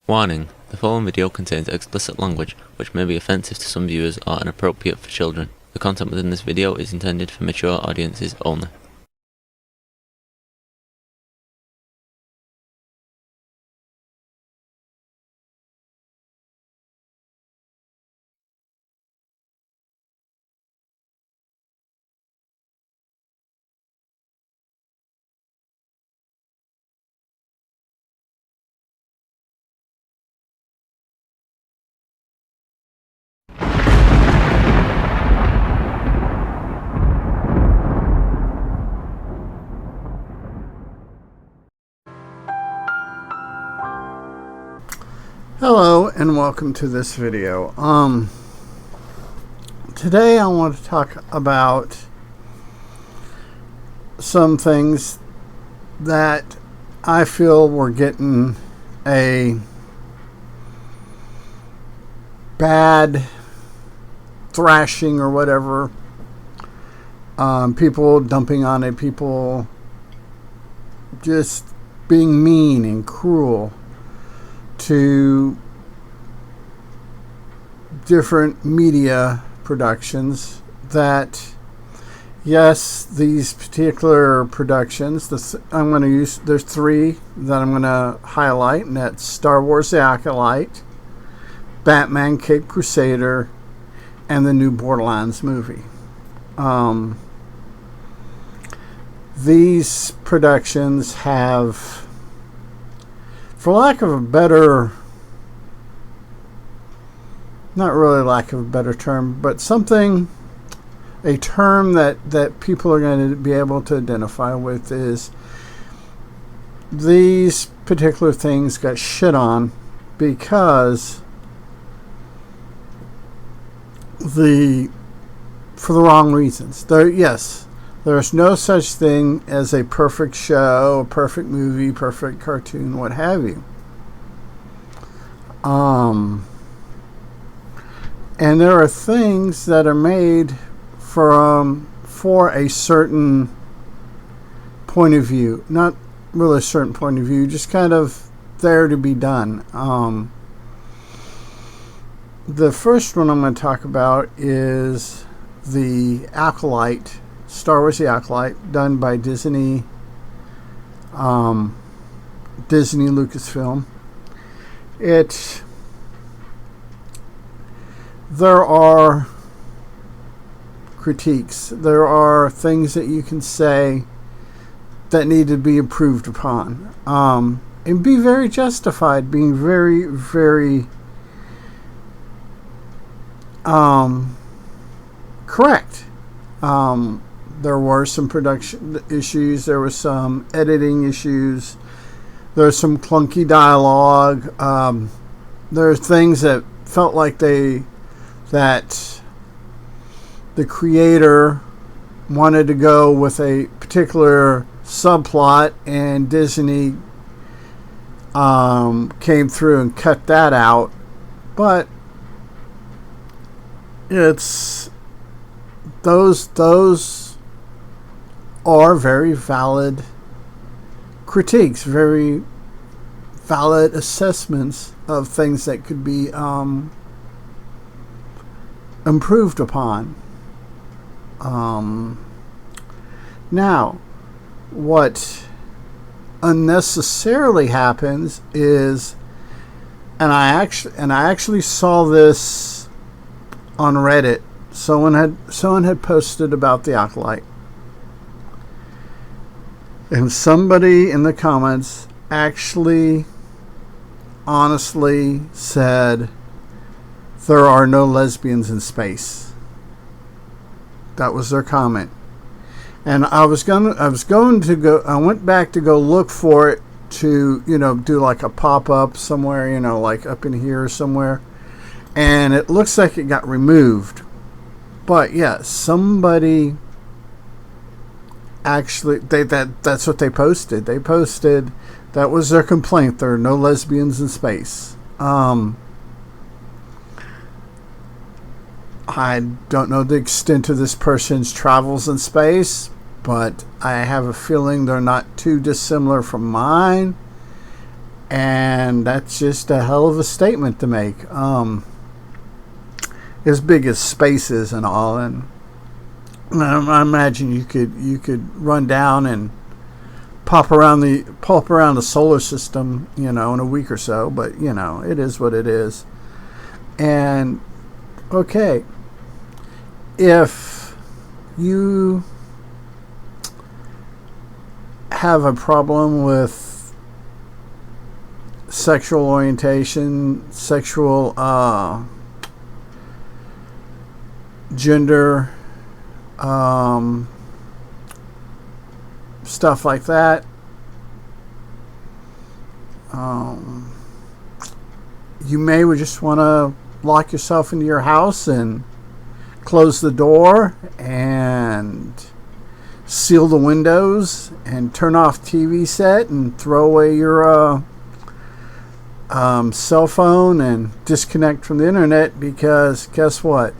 Warning: the following video contains explicit language which may be offensive to some viewers or inappropriate for children. The content within this video is intended for mature audiences only. Hello and welcome to this video. Today I want to talk about some things that I feel we're getting a bad thrashing or whatever. People dumping on it, people just being mean and cruel to different media productions. That, yes, these particular productions, there's three that I'm going to highlight, and that's Star Wars The Acolyte, Batman Caped Crusader, and the new Borderlands movie. These productions have, for lack of a better, not really lack of a better term, but a term that people are going to be able to identify with, is these particular things got shit on because for the wrong reasons. There's no such thing as a perfect show, a perfect movie, perfect cartoon, what have you. And there are things that are made for a certain point of view. Not really a certain point of view, just kind of there to be done. The first one I'm going to talk about is the Acolyte, Star Wars The Acolyte, done by Disney Lucasfilm. There are critiques. There are things that you can say that need to be improved upon. And be very justified, being very, very correct. There were some production issues. There were some editing issues. There's some clunky dialogue. There are things that felt like that the creator wanted to go with a particular subplot, and Disney came through and cut that out. But those are very valid critiques, very valid assessments of things that could be improved upon. Now, what unnecessarily happens is, and I actually saw this on Reddit. Someone had posted about the Acolyte, and somebody in the comments actually honestly said, "There are no lesbians in space." That was their comment. And I went back to go look for it to, do like a pop-up somewhere, like up in here somewhere. And it looks like it got removed. But yeah, somebody actually, that's what they posted. They posted, that was their complaint. There are no lesbians in space. I don't know the extent of this person's travels in space, but I have a feeling they're not too dissimilar from mine. And that's just a hell of a statement to make. As big as space is and all, and I imagine you could run down and pop around the solar system, in a week or so. But it is what it is. And okay, if you have a problem with sexual orientation, sexual gender, stuff like that, you may just want to lock yourself into your house and close the door and seal the windows and turn off TV set and throw away your cell phone and disconnect from the internet, because guess what?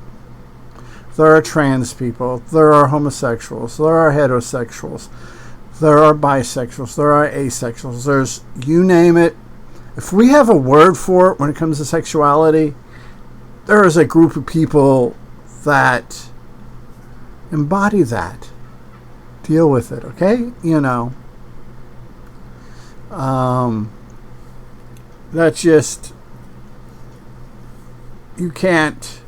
There are trans people, there are homosexuals, there are heterosexuals, there are bisexuals, there are asexuals, there's, you name it. If we have a word for it when it comes to sexuality, there is a group of people that embody that. Deal with it, okay? That's just, you can't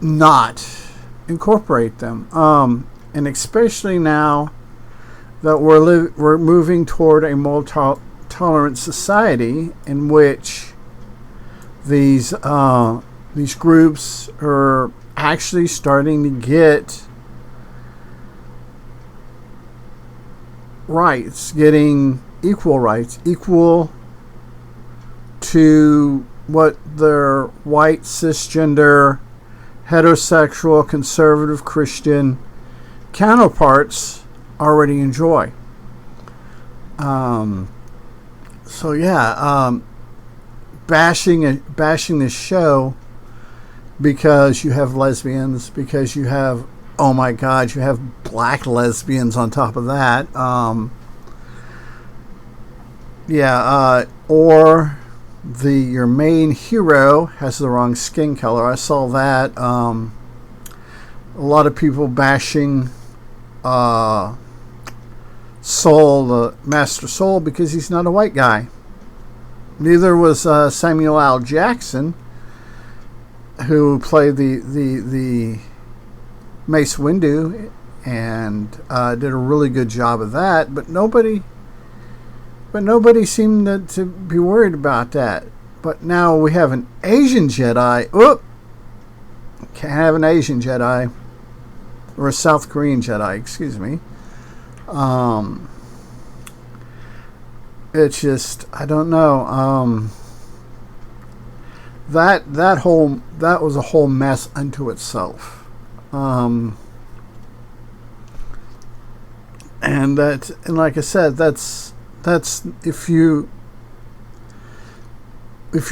not incorporate them. And especially now that we're moving toward a more tolerant society in which these groups are actually starting to get rights, getting equal rights, equal to what their white, cisgender, heterosexual, conservative, Christian counterparts already enjoy. So yeah, bashing this show because you have lesbians, because you have, oh my God, you have black lesbians on top of that. Or your main hero has the wrong skin color. I saw that. A lot of people bashing Soul, the Master Soul, because he's not a white guy. Neither was Samuel L. Jackson, who played the Mace Windu, and did a really good job of that. But nobody seemed to be worried about that. But now we have an Asian Jedi. Can't have an Asian Jedi, or a South Korean Jedi, excuse me. It's just, I don't know. That was a whole mess unto itself. And like I said, that's if your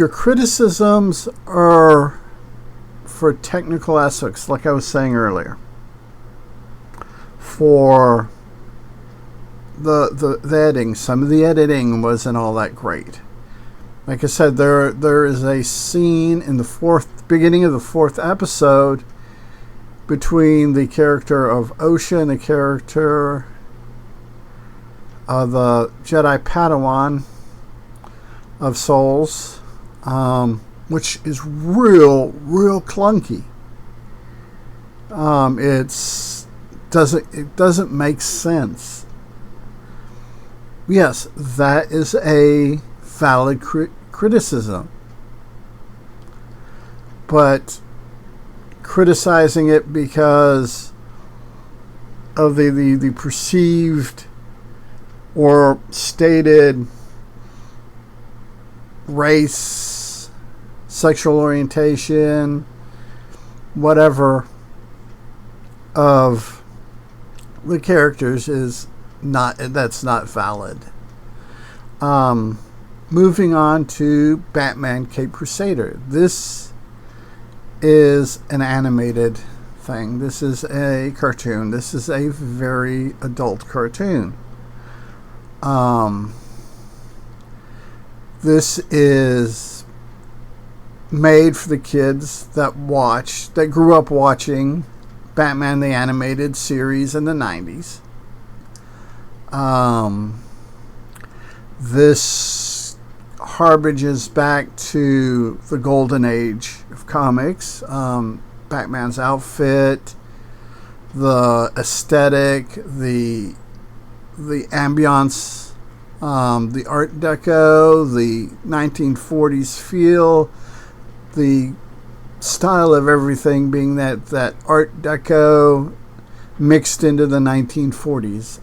criticisms are for technical aspects, like I was saying earlier, for the editing, some of the editing wasn't all that great. Like I said, there is a scene in the beginning of the fourth episode between the character of Osha and the character of the Jedi Padawan of Souls, which is real clunky. It doesn't make sense. Yes, that is a valid criticism, but criticizing it because of the perceived or stated race, sexual orientation, whatever of the characters that's not valid. Moving on to Batman Caped Crusader. This is an animated thing. This is a cartoon. This is a very adult cartoon. This is made for the kids that grew up watching Batman the Animated Series in the 90s. This harbiges back to the golden age of comics. Batman's outfit, the aesthetic, the ambiance, the Art Deco, the 1940s feel, the style of everything being that Art Deco mixed into the 1940s.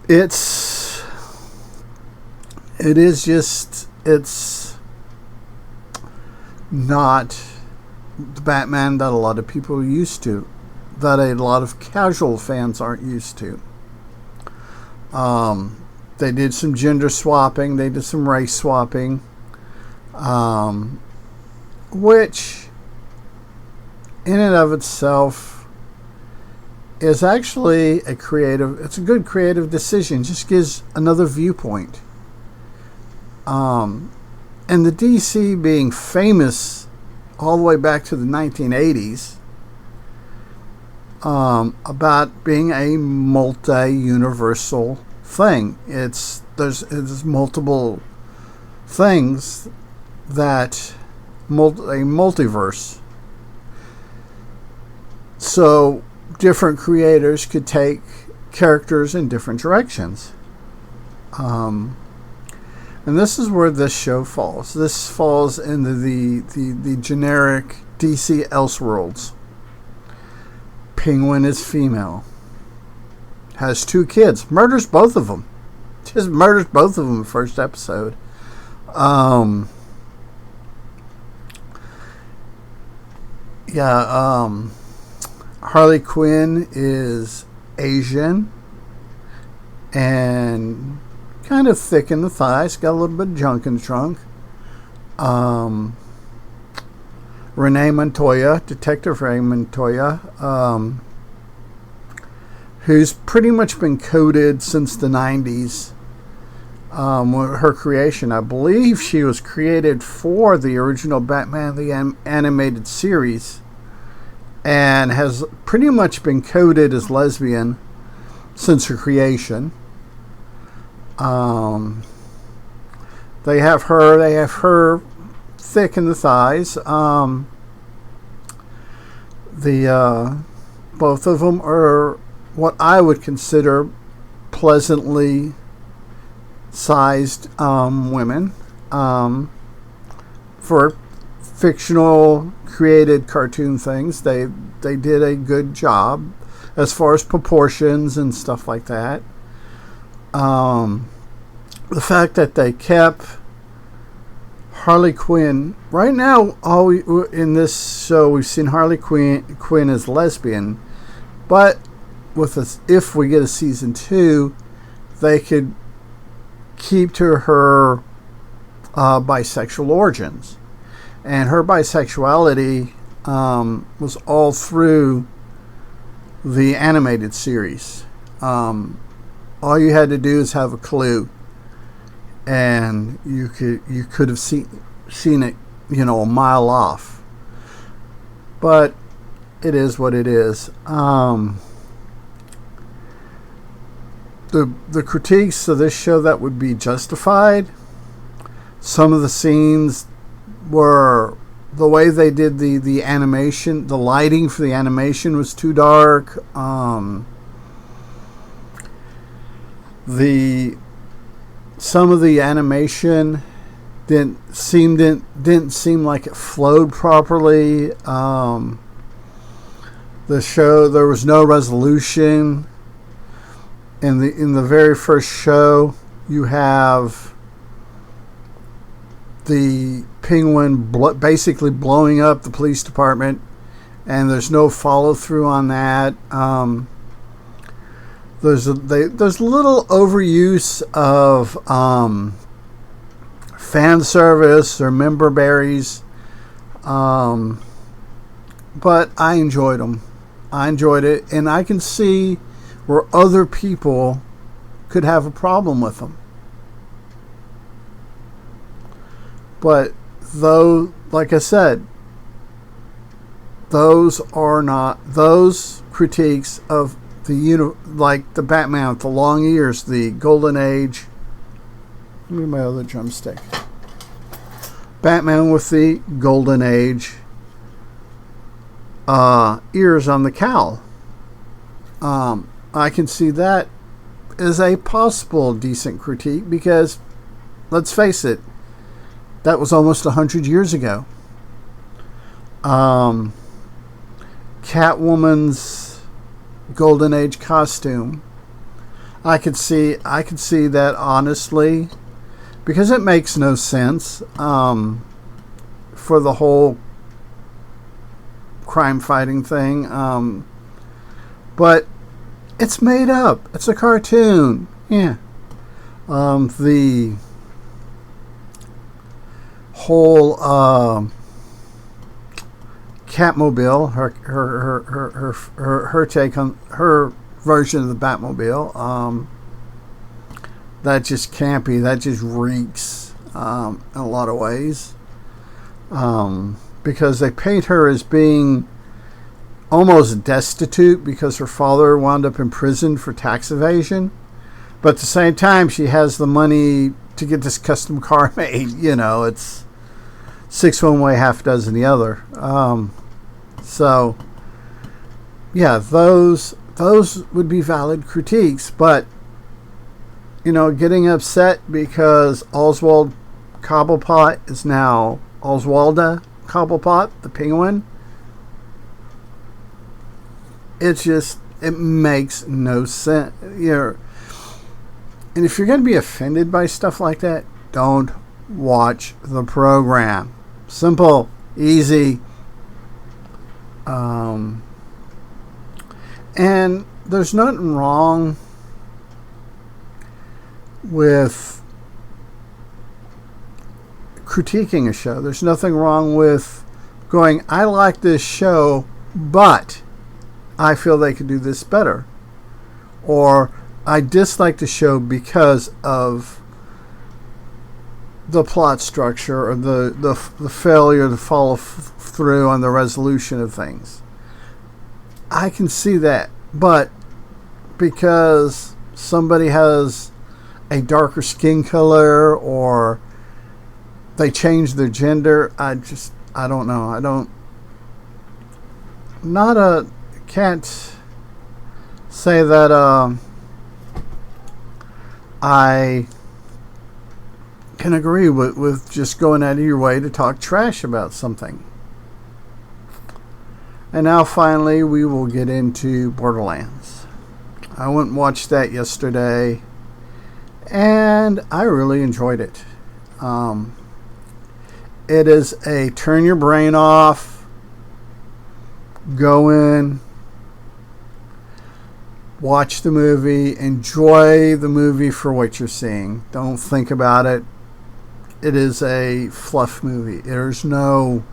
It's not the Batman that a lot of people are used to, that a lot of casual fans aren't used to. They did some gender swapping, they did some race swapping, which in and of itself is actually it's a good creative decision. Just gives another viewpoint. And the DC being famous all the way back to the 1980s about being a multi-universal thing. There's multiple things that a multiverse. So different creators could take characters in different directions. And this is where this show falls. This falls into the generic DC Elseworlds. Penguin is female. Has 2 kids. Murders both of them. Just murders both of them in the first episode. Harley Quinn is Asian and kind of thick in the thighs, got a little bit of junk in the trunk. Renee Montoya, Detective Renee Montoya, who's pretty much been coded since the 90s. Her creation, I believe she was created for the original Batman the Animated Series and has pretty much been coded as lesbian since her creation. They have her thick in the thighs. Both of them are what I would consider pleasantly sized women for fictional created cartoon things. They did a good job as far as proportions and stuff like that. The fact that they kept Harley Quinn, right now, in this show we've seen Harley Quinn as lesbian, but if we get a season 2, they could keep to her bisexual origins, and her bisexuality was all through the animated series. All you had to do is have a clue, and you could have seen it, a mile off. But it is what it is. The critiques of this show that would be justified. Some of the scenes were the way they did the animation. The lighting for the animation was too dark. Some of the animation didn't seem like it flowed properly. The show, there was no resolution. In the very first show, you have the Penguin basically blowing up the police department, and there's no follow through on that. There's little overuse of fan service or member berries, but I enjoyed them. I enjoyed it, and I can see where other people could have a problem with them. But though, like I said, those are not those critiques of like the Batman with the long ears, the Golden Age. Give me my other drumstick. Batman with the Golden Age ears on the cowl. I can see that as a possible decent critique because, let's face it, that was almost 100 years ago. Catwoman's Golden Age costume, I could see that honestly, because it makes no sense for the whole crime fighting thing. But it's made up. It's a cartoon. Yeah. The whole Catmobile, her take on her version of the Batmobile, that just campy. That just reeks in a lot of ways, because they paint her as being almost destitute because her father wound up in prison for tax evasion, but at the same time she has the money to get this custom car made. You know, it's 6 one way, half dozen the other. So yeah, those would be valid critiques, but you know, getting upset because Oswald Cobblepot is now Oswalda Cobblepot, the penguin, it makes no sense. And if you're going to be offended by stuff like that, don't watch the program. Simple, easy. And there's nothing wrong with critiquing a show. There's nothing wrong with going, I like this show, but I feel they could do this better. Or I dislike the show because of the plot structure or the failure to follow through on the resolution of things. I can see that, but because somebody has a darker skin color or they change their gender, I don't know. Can't say that I can agree with just going out of your way to talk trash about something. And now finally we will get into Borderlands. I went and watched that yesterday and I really enjoyed it. It is a turn your brain off, go in, watch the movie, enjoy the movie for what you're seeing. Don't think about it. It is a fluff movie. There's no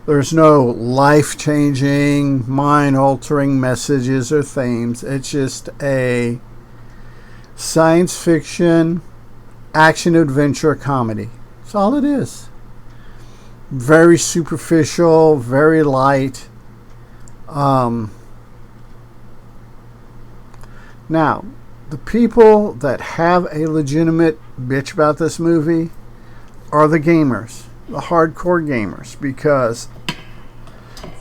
life-changing, mind-altering messages or themes. It's just a science fiction, action-adventure comedy. That's all it is. Very superficial, very light. Now, the people that have a legitimate bitch about this movie are the gamers, the hardcore gamers, because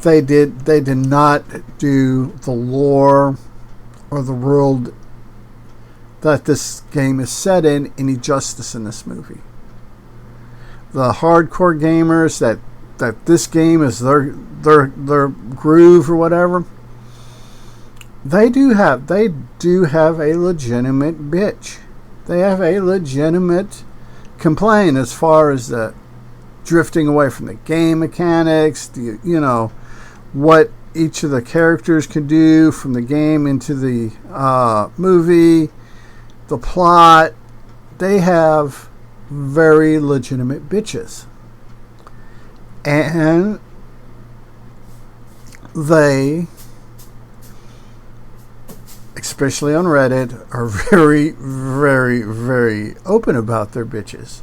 they did not do the lore or the world that this game is set in any justice in this movie. The hardcore gamers that this game is their groove or whatever, they do have a legitimate bitch. They have a legitimate complaint as far as the drifting away from the game mechanics, what each of the characters can do from the game into the movie, the plot. They have very legitimate bitches. And they especially on Reddit, are very, very, very open about their bitches.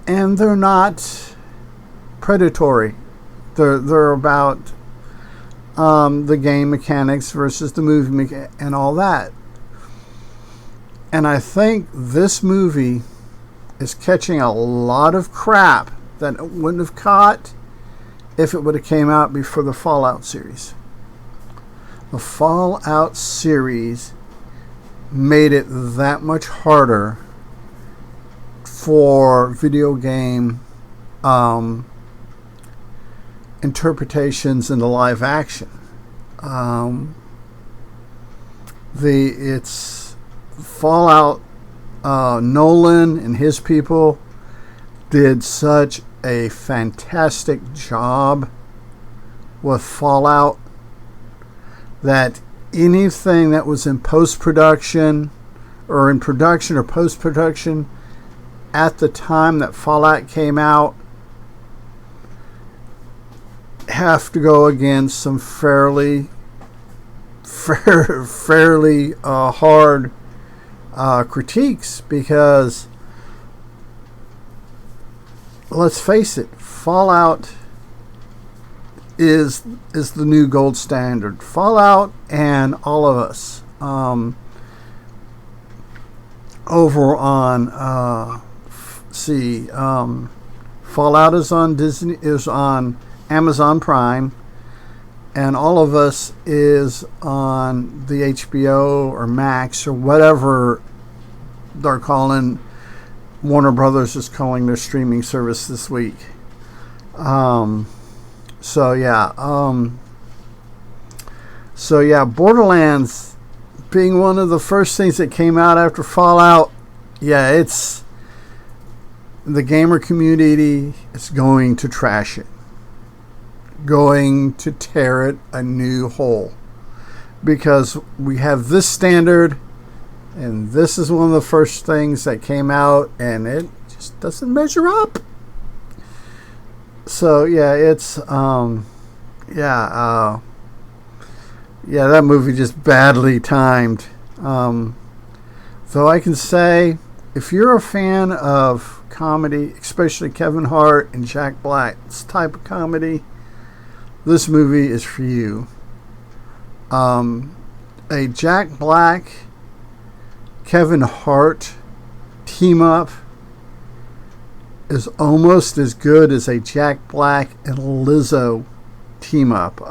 And they're not predatory. They're about the game mechanics versus the movie and all that. And I think this movie is catching a lot of crap that it wouldn't have caught if it would have came out before the Fallout series. The Fallout series made it that much harder for video game interpretations into live action. It's Fallout. Nolan and his people did such a fantastic job with Fallout that anything that was in post-production or in production or post-production at the time that Fallout came out have to go against some fairly hard critiques, because let's face it, Fallout is the new gold standard. Fallout and all of us over on Fallout is on Amazon Prime, and all of us is on the HBO or Max or whatever they're calling. Warner Brothers is calling their streaming service this week. So yeah, Borderlands being one of the first things that came out after Fallout. Yeah, it's the gamer community is going to trash it, going to tear it a new hole, because we have this standard, and this is one of the first things that came out, and it just doesn't measure up. So yeah, it's that movie just badly timed. Though I can say, if you're a fan of comedy, especially Kevin Hart and Jack Black's type of comedy, this movie is for you. A Jack Black, Kevin Hart team up is almost as good as a Jack Black and Lizzo team up.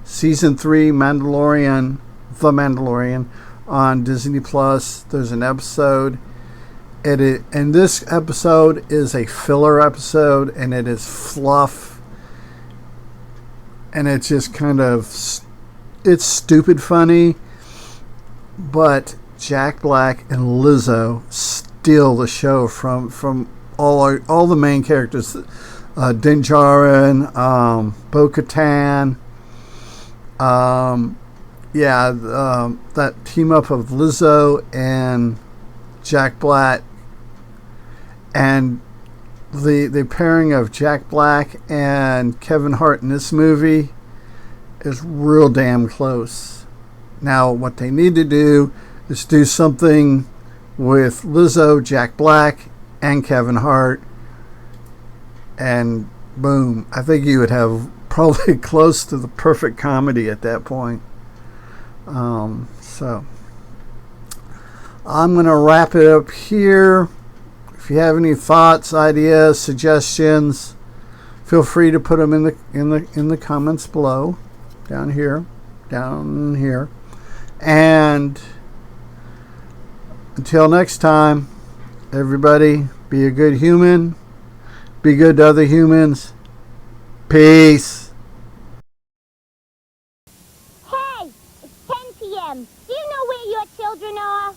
Season 3 The Mandalorian on Disney Plus. There's an episode, and this episode is a filler episode, and it is fluff, and it's just kind of, it's stupid funny, but Jack Black and Lizzo steal the show from all the main characters. Din Djarin, Bo-Katan, that team up of Lizzo and Jack Black, and the pairing of Jack Black and Kevin Hart in this movie is real damn close. Now, what they need to do is do something with Lizzo, Jack Black, and Kevin Hart, and boom, I think you would have probably close to the perfect comedy at that point. So I'm gonna wrap it up here. If you have any thoughts, ideas, suggestions, feel free to put them in the comments below, down here. And until next time, everybody, be a good human, be good to other humans. Peace. Hey, it's 10 p.m. Do you know where your children are?